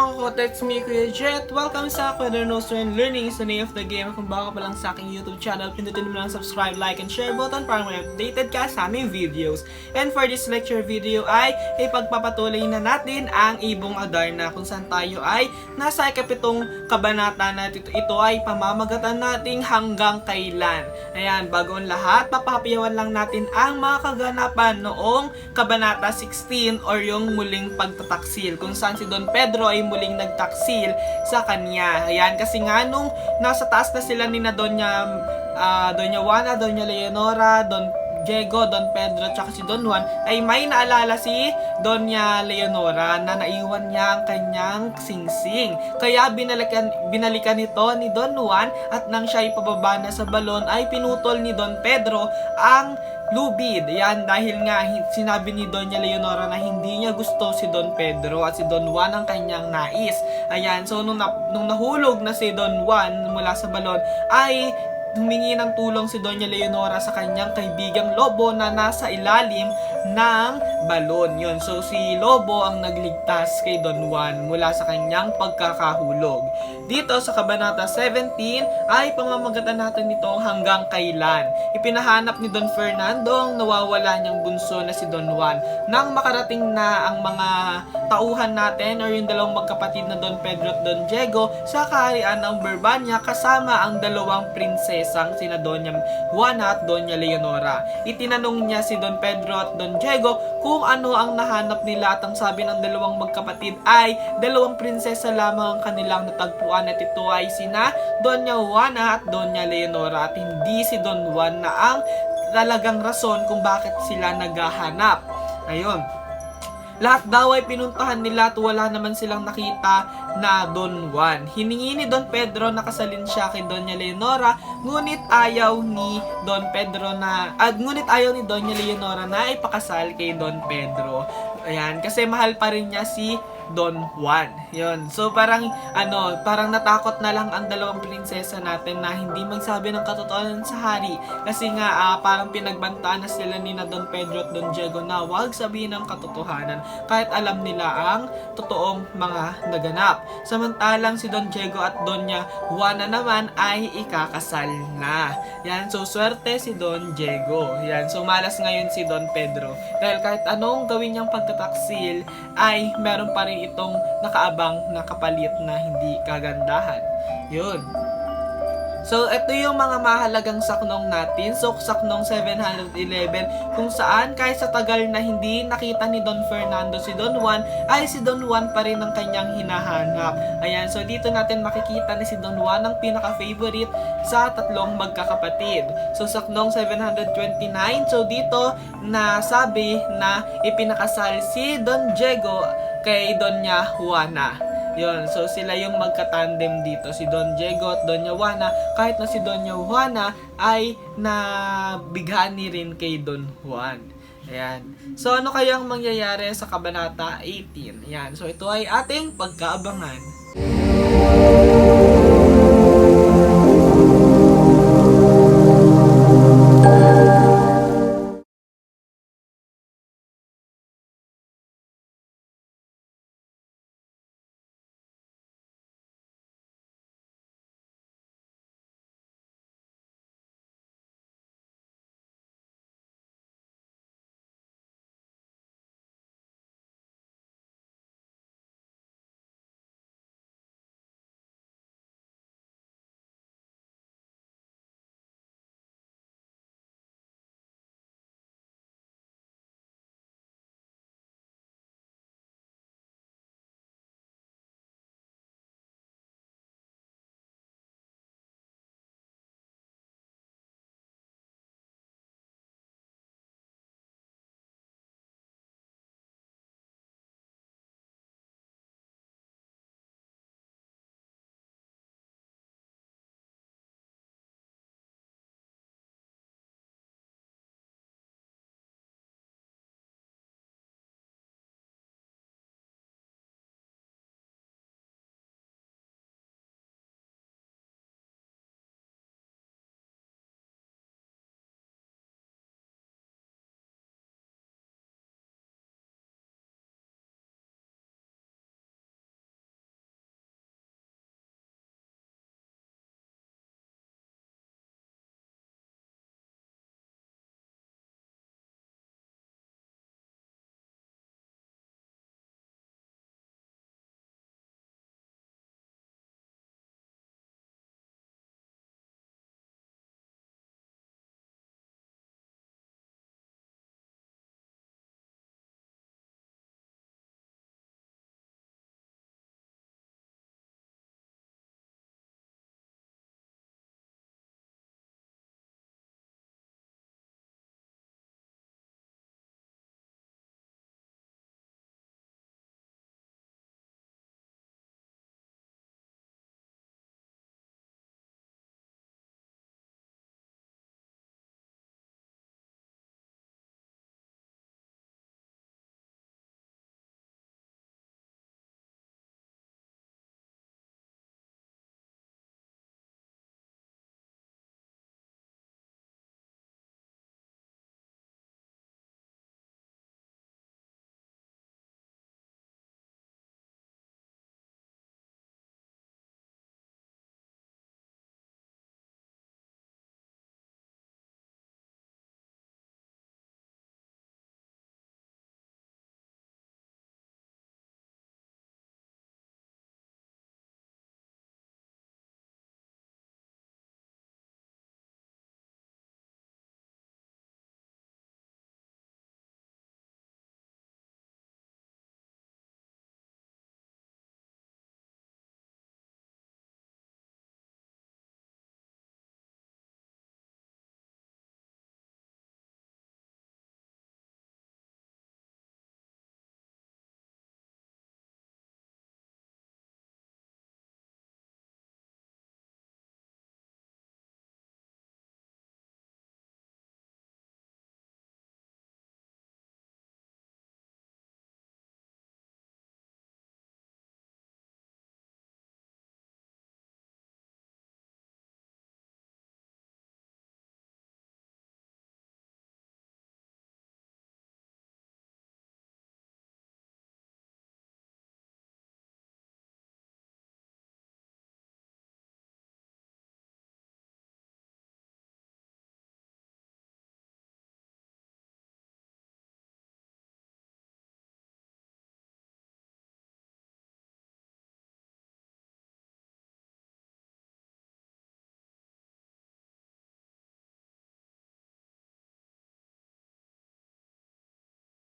mga Kokote, it's me, Kuya Jet. Welcome sa Kuwader and Learning is the name of the game. Kung baka pa lang sa aking YouTube channel, pindutin mo lang subscribe, like, and share button para may updated ka sa aming videos. And for this lecture video ay ipagpapatuloy na natin ang Ibong Adarna kung saan tayo ay nasa ikapitong kabanata na ito ay pamamagatan nating Hanggang Kailan. Ayan, bago ang lahat, papapayawan lang natin ang mga kaganapan noong Kabanata 16 or yung muling pagtataksil kung saan si Don Pedro ay muling nagtaksil sa kanya. Ayan, kasi nga nung nasa taas na sila ni na Doña Juana, Doña Leonora, Don Diego, Don Pedro, tsaka si Don Juan, ay may naalala si Doña Leonora na naiwan niya ang kanyang singsing. Kaya binalikan nito ni Don Juan at nang siya ay pababa na sa balon ay pinutol ni Don Pedro ang lubid. Yan, dahil nga sinabi ni Doña Leonora na hindi niya gusto si Don Pedro at si Don Juan ang kanyang nais. Ayan, so nung nahulog na si Don Juan mula sa balon ay humingi ng tulong si Doña Leonora sa kanyang kaibigang Lobo na nasa ilalim ng balon. Yun. So si Lobo ang nagligtas kay Don Juan mula sa kanyang pagkakahulog. Dito sa Kabanata 17 ay pamamagatan natin nito hanggang kailan. Ipinahanap ni Don Fernando ang nawawala niyang bunso na si Don Juan. Nang makarating na ang mga tauhan natin or yung dalawang magkapatid na Don Pedro at Don Diego sa Kaharian ng Berbanya kasama ang dalawang prinsesang sina Doña Juana at Doña Leonora. Itinanong niya si Don Pedro at Don Diego kung ano ang nahanap nila at ang sabi ng dalawang magkapatid ay dalawang prinsesa lamang ang kanilang natagpuan at ito ay sina Doña Juana at Doña Leonora at hindi si Don Juan na ang talagang rason kung bakit sila naghahanap. Ayun. Lahat daw ay pinuntahan nila at wala naman silang nakita na Don Juan. Hiningi ni Don Pedro na kasalin siya kay Doña Leonora, ngunit ayaw ni Doña Leonora na ipakasal kay Don Pedro. Ayan, kasi mahal pa rin niya si Don Juan. Yun. So parang natakot na lang ang dalawang prinsesa natin na hindi magsabi ng katotohanan sa hari. Kasi nga parang pinagbantaan na sila ni na Don Pedro at Don Diego na wag sabihin ng katotohanan kahit alam nila ang totoong mga naganap. Samantalang si Don Diego at Doña Juana naman ay ikakasal na. Yan. So swerte si Don Diego. Yan. So malas ngayon si Don Pedro. Dahil kahit anong gawin niyang pagtataksil ay meron pa rin itong nakaabang na kapalit na hindi kagandahan. Yun. So, ito yung mga mahalagang saknong natin. So, saknong 711 kung saan kahit sa tagal na hindi nakita ni Don Fernando si Don Juan, ay si Don Juan pa rin ang kanyang hinahanap. Ayan, so dito natin makikita ni si Don Juan ang pinaka-favorite sa tatlong magkakapatid. So, saknong 729. So, dito na sabi na ipinakasal si Don Diego kay Doña Juana. Yun, so sila yung magka-tandem dito, si Don Diego at Doña Juana, kahit na si Doña Juana ay nabighani rin kay Don Juan. Ayan. So ano kayang mangyayari sa Kabanata 18? Ayan, so ito ay ating pagkaabangan.